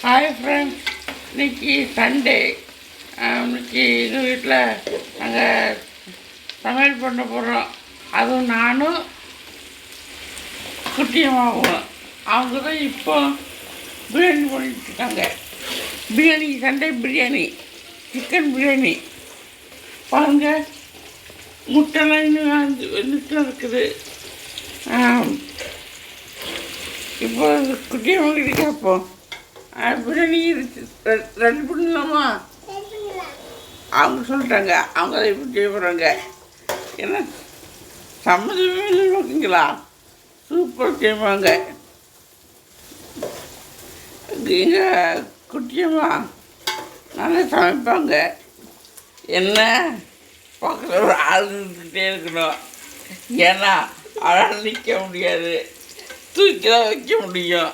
Hi friends, இன்னைக்கு Sunday. இன்னைக்கு எங்கள் வீட்டில் நாங்கள் சமையல் பண்ண போகிறோம். அதுவும் நானும் குட்டியமாகவும். அவங்க தான் இப்போ பிரியாணி பண்ணிட்டுருக்காங்க. Biryani, Sunday biryani, chicken biryani. பாருங்கள், முட்டைலாம் இன்னும் வெந்துட்டு இருக்குது. இப்போ குட்டியமாக கேட்போம், பிரியாணி ரெடி பண்ணலாமா? அவங்க சொல்லிட்டாங்க, அவங்க அதை எப்படி செய்ய போகிறாங்க. ஏன்னா சம்மந்தமே இல்லைங்களா, சூப்பர் செய்வாங்க. எங்கள் குட்டியம்மா நல்லா சமைப்பாங்க. என்ன பக்கத்தில் ஒரு ஆள் இருந்துக்கிட்டே இருக்கணும். ஏன்னா அவளால் நிற்க முடியாது, தூக்கி தான் வைக்க முடியும்.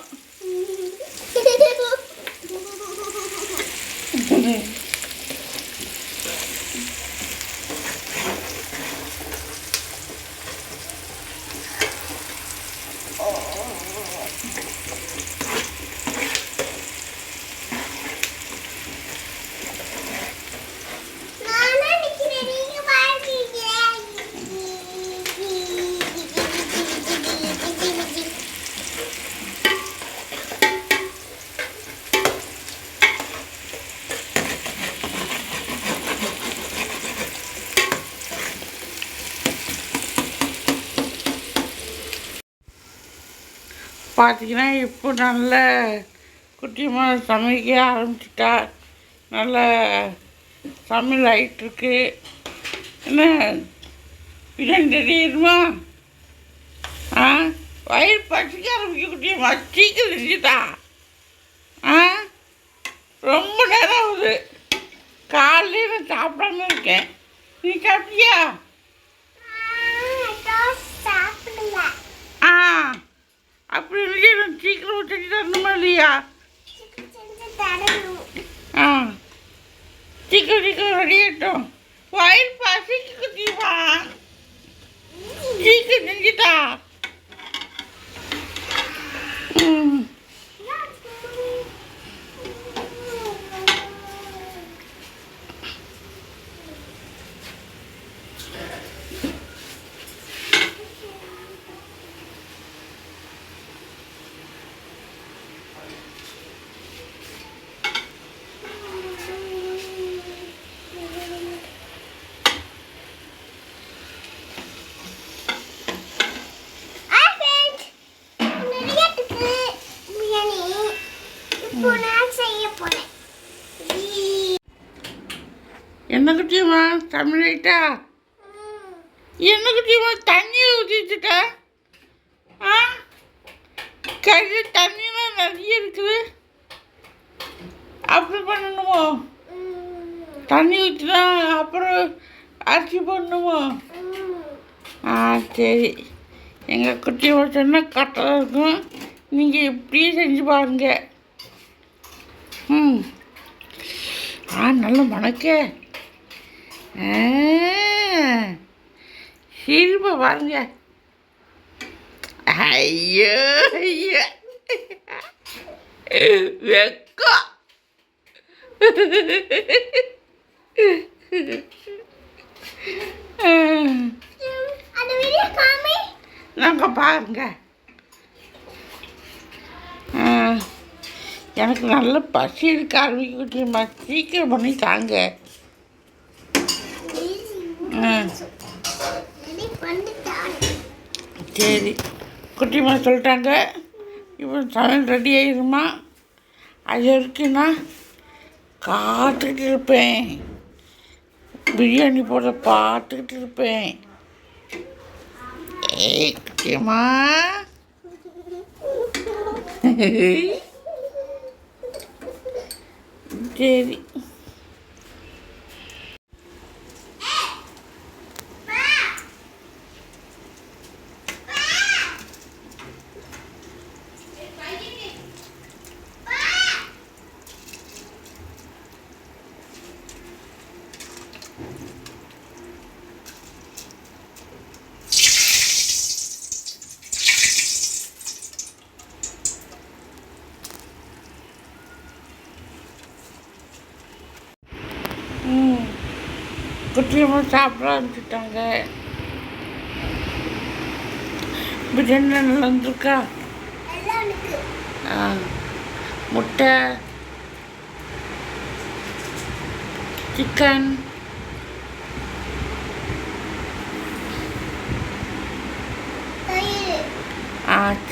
பார்த்தீங்கன்னா இப்போ நல்ல குட்டியமாக சமைக்க ஆரம்பிச்சிட்டா. நல்ல சமையல் ஆகிட்டுருக்கு. என்ன பிரியாணி தெரியுமா? வயிறு பசிக்க ஆரம்பிக்க குட்டியம்மா, சீக்கிரம் செஞ்சுட்டா. ரொம்ப நேரம் ஆகுது. காலையில் நான் சாப்பிடாம இருக்கேன். நீ சாப்பிட்டியா? அப்படி இல்லையா, நான் சீக்கிரம் செஞ்சு தரணுமா இல்லையா? சீக்கிரம் ரெடியாகட்டும். வயிறு பசிக்கு குட்டிமா, சீக்கிரம் செஞ்சுட்டா. என்ன குட்டியம்மா தமிழா? என்ன குட்டியம்மா தண்ணியை ஊற்றிச்சுட்ட? கையில் தண்ணியெலாம் நிறைய இருக்குது. அப்படி பண்ணணுமோ? தண்ணி ஊற்றினா அப்புறம் அரிசி போடணுமோ? சரி. எங்கள் குட்டியம்மா சொன்னால் கரெக்டாக இருக்கும். நீங்கள் இப்படியே செஞ்சு பாருங்க. நல்ல மணக்க. சிரிப்பை பாருங்க. ஐயோ ஐயோ, வெக்கம். நாங்கள் பாருங்க. எனக்கு நல்ல பசி எடுக்க ஆரம்பிக்குமா, சீக்கிரம் பண்ணி தாங்க. சரி, குட்டிமா சொல்லிட்டாங்க. இப்போ சமையல் ரெடி ஆகிடுமா? அது வரைக்கும் நான் காத்துக்கிட்டு இருப்பேன். பிரியாணி போட பார்த்துக்கிட்டு இருப்பேன். குட்டிமா சரி. குட்டியம்மா சாப்பிட ஆரம்பிச்சுட்டாங்க. பிரியாணி நல்லா வந்துருக்கா? முட்டை, சிக்கன்,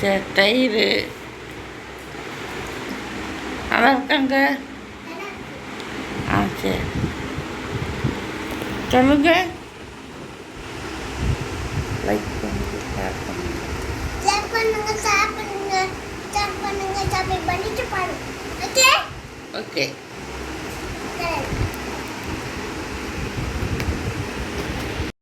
சரி, தயிர் நல்லா இருக்காங்க. சரி சொல்லுங்க. லைக் பண்ணுங்க, ஷேர் பண்ணுங்க. ஓகே.